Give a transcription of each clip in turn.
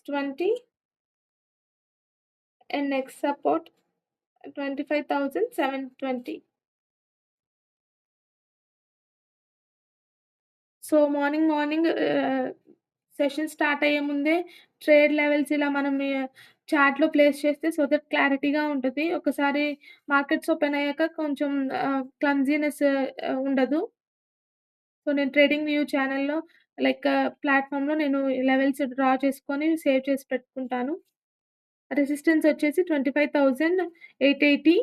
620 and next support 25,720. So, morning session start అయ్యే ముందే trade levels ఇలా మనం చార్ట్‌లో ప్లేస్ చేస్తే సో దట్ క్లారిటీగా ఉంటది. ఒకసారి మార్కెట్స్ ఓపెన్ అయ్యాక కొంచెం క్లమ్జీనెస్ ఉండదు. సో, నేను ట్రేడింగ్ వ్యూ ఛానెల్‌లో లైక్ ప్లాట్‌ఫార్మ్‌లో నేను లెవెల్స్ డ్రా చేసుకొని సేవ్ చేసి పెట్టుకుంటాను. రెసిస్టెన్స్ వచ్చేసి 25,880.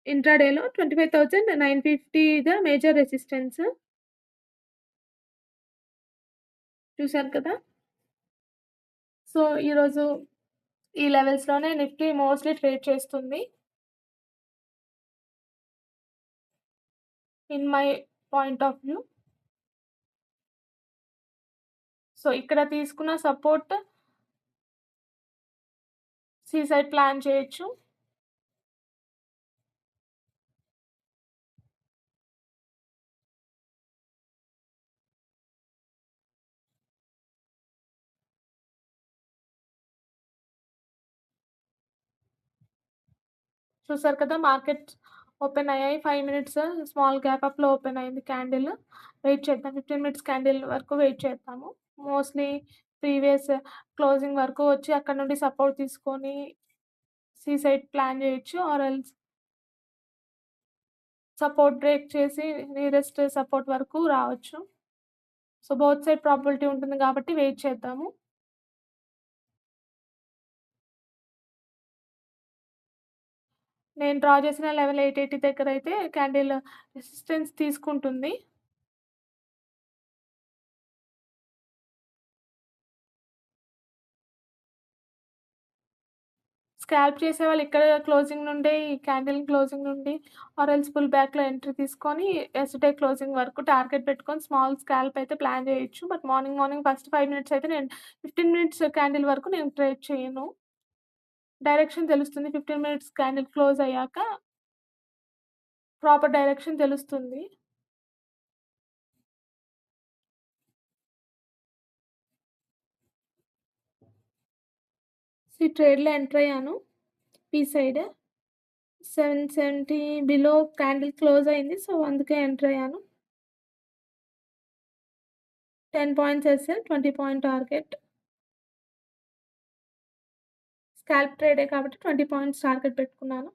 ఇంట్రాడేలో 25,950 ద మేజర్ రెసిస్టెన్స్. చూసారు కదా! సో, ఈరోజు ఈ లెవెల్స్‌లోనే నిఫ్టీ మోస్ట్‌లీ ట్రేడ్ చేస్తుంది. In my point of view. So, ఇక్కడ తీసుకున్న సపోర్ట్ సి సైడ్ ప్లాన్ చేయొచ్చు. చూసారు కదా! మార్కెట్స్ ఓపెన్ అయ్యాయి. 5 మినిట్స్ స్మాల్ గ్యాప్ అప్‌లో ఓపెన్ అయింది క్యాండిల్. వెయిట్ చేద్దాం. 15 మినిట్స్ క్యాండిల్ వరకు వెయిట్ చేద్దాము. మోస్ట్‌లీ ప్రీవియస్ క్లోజింగ్ వరకు వచ్చి అక్కడ నుండి సపోర్ట్ తీసుకొని సి సైడ్ ప్లాన్ చేయొచ్చు. ఆర్ ఎల్స్ సపోర్ట్ బ్రేక్ చేసి నియరెస్ట్ సపోర్ట్ వరకు రావచ్చు. సో, బోత్ సైడ్ ప్రాబబిలిటీ ఉంటుంది కాబట్టి వెయిట్ చేద్దాము. నేను డ్రా చేసిన లెవెల్ 880 దగ్గరైతే క్యాండిల్ రెసిస్టెన్స్ తీసుకుంటుంది. స్కాల్ప్ చేసేవాళ్ళు ఇక్కడ క్లోజింగ్ నుండే ఈ క్యాండిల్ క్లోజింగ్ నుండి ఆర్ ఎల్స్ పుల్ బ్యాక్‌లో ఎంట్రీ తీసుకొని యెస్టర్‌డే క్లోజింగ్ వరకు టార్గెట్ పెట్టుకొని స్మాల్ స్కాల్ప్ అయితే ప్లాన్ చేయొచ్చు. బట్ మార్నింగ్ ఫస్ట్ 5 మినిట్స్ అయితే నేను 15 మినిట్స్ క్యాండిల్ వరకు నేను ట్రేడ్ చేయను. డైరెక్షన్ తెలుస్తుంది. 15 మినిట్స్ క్యాండిల్ క్లోజ్ అయ్యాక ప్రాపర్ డైరెక్షన్ తెలుస్తుంది. ఈ ట్రేడ్‌లో ఎంటర్ అయ్యాను. P side 770 below candle close అయింది. సో, అందుకే ఎంటర్ అయ్యాను. 10 points SL, 20 point target. Scalp ట్రేడే కాబట్టి 20 పాయింట్స్ టార్గెట్ పెట్టుకున్నాను.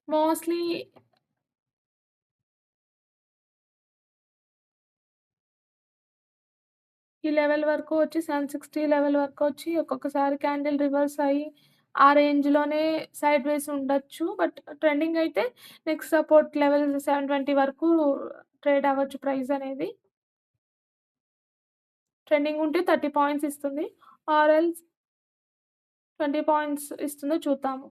మోస్ట్‌లీ ఈ లెవెల్ వరకు వచ్చి 760 లెవెల్ వరకు వచ్చి ఒక్కొక్కసారి క్యాండిల్ రివర్స్ అయ్యి ఆ రేంజ్‌లోనే సైడ్‌వేస్ ఉండొచ్చు. బట్ ట్రెండింగ్ అయితే నెక్స్ట్ సపోర్ట్ లెవెల్ 720 వరకు ట్రేడ్ అవ్వచ్చు ప్రైస్ అనేది. ట్రెండింగ్ ఉంటే 30 పాయింట్స్ ఇస్తుంది. ఆర్ ఎల్స్ 20 పాయింట్స్ ఇస్తుందో చూద్దాము.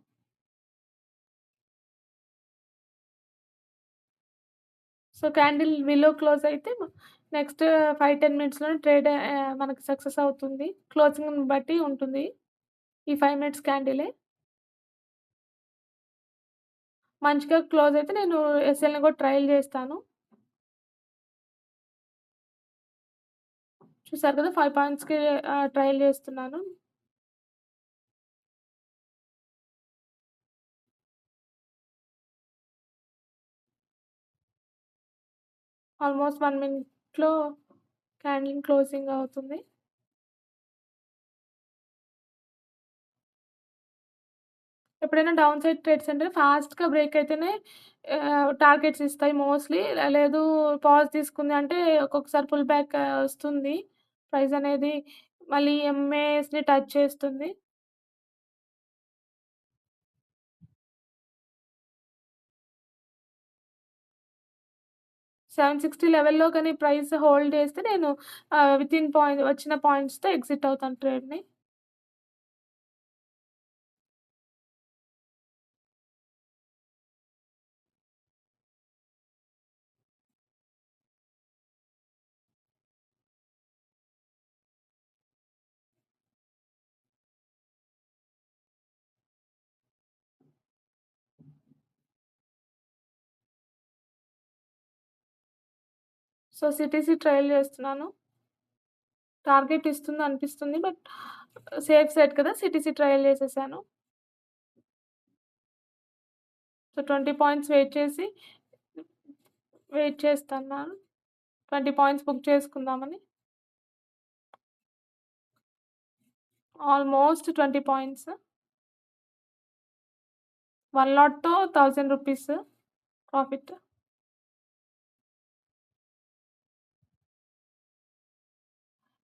సో, క్యాండిల్ బిలో క్లోజ్ అయితే నెక్స్ట్ 5, 10 మినిట్స్‌లోనే ట్రేడ్ మనకి సక్సెస్ అవుతుంది. క్లోజింగ్‌ని బట్టి ఉంటుంది. ఈ 5 మినిట్స్ క్యాండిలే. మంచిగా క్లోజ్ అయితే నేను ఎస్ఎల్‌ని కూడా ట్రయల్ చేస్తాను. చూసారు కదా! 5 పాయింట్స్‌కి ట్రయల్ చేస్తున్నాను. ఆల్‌మోస్ట్ 1 మినిట్‌లో క్యాండిల్ క్లోజింగ్ అవుతుంది. ఎప్పుడైనా డౌన్ సైడ్ ట్రేడ్స్ అంటే ఫాస్ట్‌గా బ్రేక్ అయితేనే టార్గెట్స్ ఇస్తాయి మోస్ట్‌లీ. లేదు పాజ్ తీసుకుంది అంటే ఒక్కొక్కసారి పుల్ బ్యాక్ వస్తుంది. ప్రైస్ అనేది మళ్ళీ ఎంఏఎస్‌ని టచ్ చేస్తుంది. 760 లెవెల్‌లో గాని ప్రైస్ హోల్డ్ చేస్తే నేను వితిన్ పాయింట్ వచ్చిన పాయింట్స్‌తో ఎగ్జిట్ అవుతాను ట్రేడ్‌ని. సో, సిటీసీ ట్రయల్ చేస్తున్నాను. టార్గెట్ ఇస్తుందనిపిస్తుంది. బట్ సేఫ్ సైడ్ కదా! సిటీసీ ట్రయల్ చేసేసాను. సో, 20 పాయింట్స్ వెయిట్ చేస్తన్నాను. 20 పాయింట్స్ బుక్ చేసుకుందామని. Almost 20 points. 1 లాట్‌తో రూ. 1000 ప్రాఫిట్.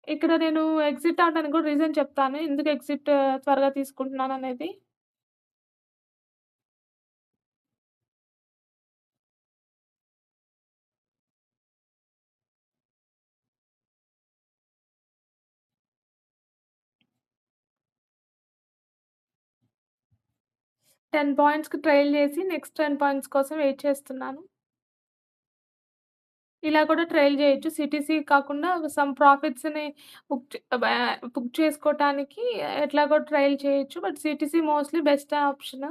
ఇక్కడ నేను ఎగ్జిట్ అవ్వడానికి కూడా రీజన్ చెప్తాను. ఎందుకు ఎగ్జిట్ త్వరగా తీసుకుంటున్నాననేది. 10 పాయింట్స్‌కి ట్రైల్ చేసి నెక్స్ట్ 10 పాయింట్స్ కోసం వెయిట్ చేస్తున్నాను. ఇలా కూడా ట్రైల్ చేయొచ్చు. సిటీసీ కాకుండా సమ్ ప్రాఫిట్స్‌ని బుక్ చేసుకోటానికి ఎట్లాగో ట్రైల్ చేయొచ్చు. But CTC mostly best option.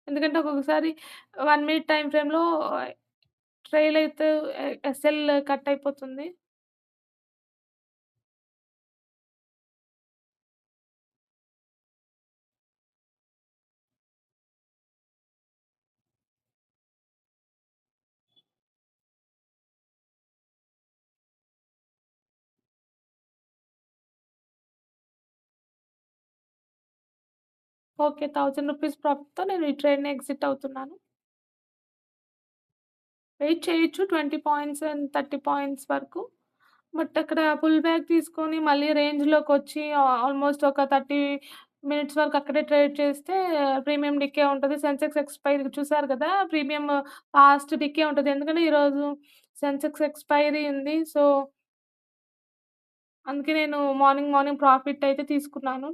ఎందుకంటే ఒక్కొక్కసారి 1 మినిట్ టైమ్ ఫ్రేమ్‌లో ట్రైల్ అయితే ఎస్ఎల్ కట్ అయిపోతుంది. ఓకే. రూ. 1000 ప్రాఫిట్‌తో నేను ఈ ట్రేడ్‌ని ఎగ్జిట్ అవుతున్నాను. వెయిట్ చేయొచ్చు 20 పాయింట్స్ అండ్ 30 పాయింట్స్ వరకు. బట్ అక్కడ పుల్ బ్యాక్ తీసుకొని మళ్ళీ రేంజ్‌లోకొచ్చి ఆల్‌మోస్ట్ ఒక 30 మినిట్స్ వరకు అక్కడే ట్రేడ్ చేస్తే ప్రీమియం డికే ఉంటది. సెన్సెక్స్ ఎక్స్‌పైరీ చూసారు కదా! ప్రీమియం ఫాస్ట్ డికే ఉంటది. ఎందుకంటే ఈరోజు సెన్సెక్స్ ఎక్స్‌పైరీ ఉంది. సో, అందుకే నేను మార్నింగ్ ప్రాఫిట్ అయితే తీసుకున్నాను.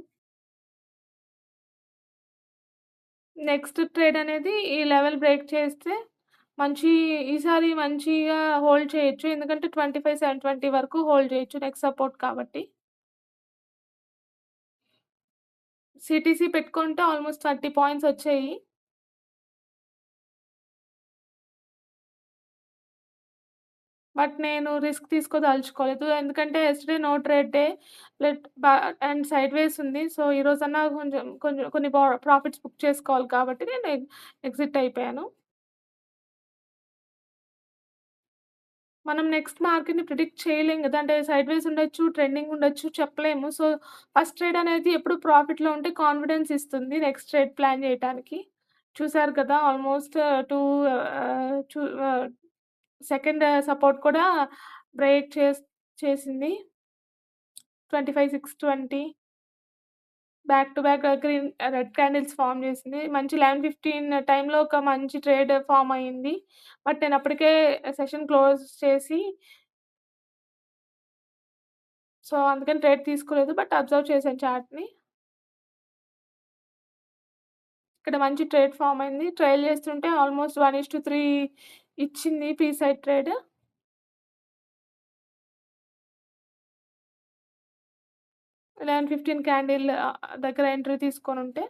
నెక్స్ట్ ట్రేడ్ అనేది ఈ లెవెల్ బ్రేక్ చేస్తే మంచి ఈసారి మంచిగా హోల్డ్ చేయొచ్చు. ఎందుకంటే 25, 720 వరకు హోల్డ్ చేయొచ్చు. నెక్స్ట్ సపోర్ట్ కాబట్టి. సీటీసీ పెట్టుకుంటే ఆల్‌మోస్ట్ 30 పాయింట్స్ వచ్చాయి. బట్ నేను రిస్క్ తీసుకోదలుచుకోలేదు. ఎందుకంటే yesterday no trade day let బ అండ్ సైడ్‌వేస్ ఉంది. సో, ఈరోజన్నా కొంచెం కొంచెం కొన్ని ప్రాఫిట్స్ బుక్ చేసుకోవాలి కాబట్టి నేను ఎగ్జిట్ అయిపోయాను. మనం నెక్స్ట్ మార్కెట్‌ని ప్రిడిక్ట్ చేయలేం గదా! అంటే సైడ్‌వేస్ ఉండొచ్చు, ట్రెండింగ్ ఉండొచ్చు చెప్పలేము. సో, ఫస్ట్ ట్రేడ్ అనేది ఎప్పుడు ప్రాఫిట్‌లో ఉంటే కాన్ఫిడెన్స్ ఇస్తుంది నెక్స్ట్ ట్రేడ్ ప్లాన్ జేయటానికి. చూసారు కదా! ఆల్‌మోస్ట్ 2 చు సెకండ్ సపోర్ట్ కూడా బ్రేక్ చేసింది. 25, 620 back to back red candles form చేసింది. మంచి 11:15 టైమ్‌లో ఒక మంచి ట్రేడ్ ఫార్మ్ అయింది. బట్ నేను అప్పటికే సెషన్ క్లోజ్ చేసి సో, అందుకని ట్రేడ్ తీసుకోలేదు. బట్ అబ్జర్వ్ చేశాను చార్ట్‌ని. ఇక్కడ మంచి ట్రేడ్ ఫార్మ్ అయింది. ట్రైల్ చేస్తుంటే ఆల్‌మోస్ట్ 1:3 ఇచ్చింది పీ సైడ్ ట్రేడ్. 11:15 క్యాండిల్ దగ్గర ఎంట్రీ తీసుకొనుంటే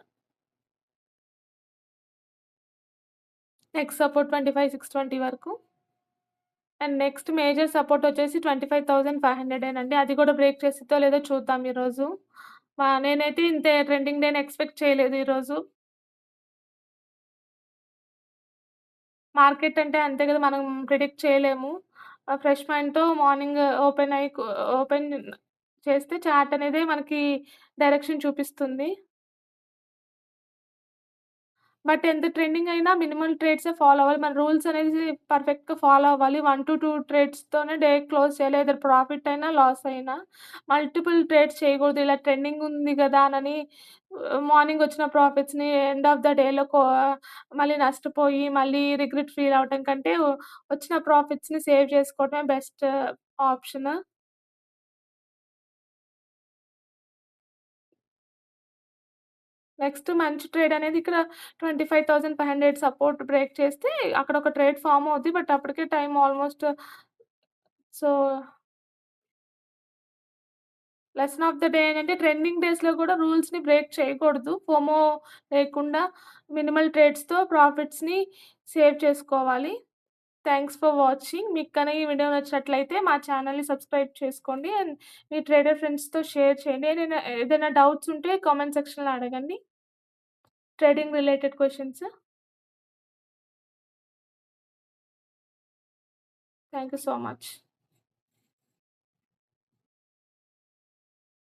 నెక్స్ట్ సపోర్ట్ 25, 620 వరకు. అండ్ నెక్స్ట్ మేజర్ సపోర్ట్ వచ్చేసి 25,500 అండి. అది కూడా బ్రేక్ చేసిద్దో లేదో చూద్దాం ఈరోజు. నేనైతే ఇంత ట్రెండింగ్ డేని ఎక్స్‌పెక్ట్ చేయలేదు ఈరోజు. మార్కెట్ అంటే అంతే కదా! మనం ప్రిడిక్ట్ చేయలేము. ఫ్రెష్ మైండ్‌తో మార్నింగ్ ఓపెన్ చేస్తే చార్ట్ అనేది మనకి డైరెక్షన్ చూపిస్తుంది. బట్ ఎంత ట్రెండింగ్ అయినా మినిమల్ ట్రేడ్సే ఫాలో అవ్వాలి. మన రూల్స్ అనేది పర్ఫెక్ట్‌గా ఫాలో అవ్వాలి. 1-2 ట్రేడ్స్‌తోనే డే క్లోజ్ చేయాలి. ఐదర్ ప్రాఫిట్ అయినా, లాస్ అయినా. మల్టిపుల్ ట్రేడ్స్ చేయకూడదు. ఇలా ట్రెండింగ్ ఉంది గదా! అనని మార్నింగ్ వచ్చిన ప్రాఫిట్స్‌ని ఎండ్ ఆఫ్ ద డేలో మళ్ళీ నష్టపోయి, మళ్ళీ రిగ్రెట్ ఫీల్ అవ్వటం కంటే వచ్చిన ప్రాఫిట్స్‌ని సేవ్ చేసుకోవడమే బెస్ట్ ఆప్షన్. నెక్స్ట్ మంచి ట్రేడ్ అనేది ఇక్కడ 25,500 సపోర్ట్ బ్రేక్ చేస్తే అక్కడ ఒక ట్రేడ్ ఫార్మ్ అవుద్ది. బట్ అప్పటికే time almost so, lesson of the day ఏంటంటే ట్రెండింగ్ డేస్‌లో కూడా రూల్స్‌ని బ్రేక్ చేయకూడదు. ఫోమో లేకుండా మినిమల్ ట్రేడ్స్‌తో ప్రాఫిట్స్‌ని సేవ్ చేసుకోవాలి. Thanks for watching. మీకు గనక ఈ వీడియో నచ్చినట్లయితే మా ఛానెల్‌ని సబ్స్క్రైబ్ చేసుకోండి. అండ్ మీ ట్రేడర్ ఫ్రెండ్స్‌తో షేర్ చేయండి. ఏదైనా డౌట్స్ ఉంటే కామెంట్ సెక్షన్‌లో అడగండి. Trading related questions. Thank you so much.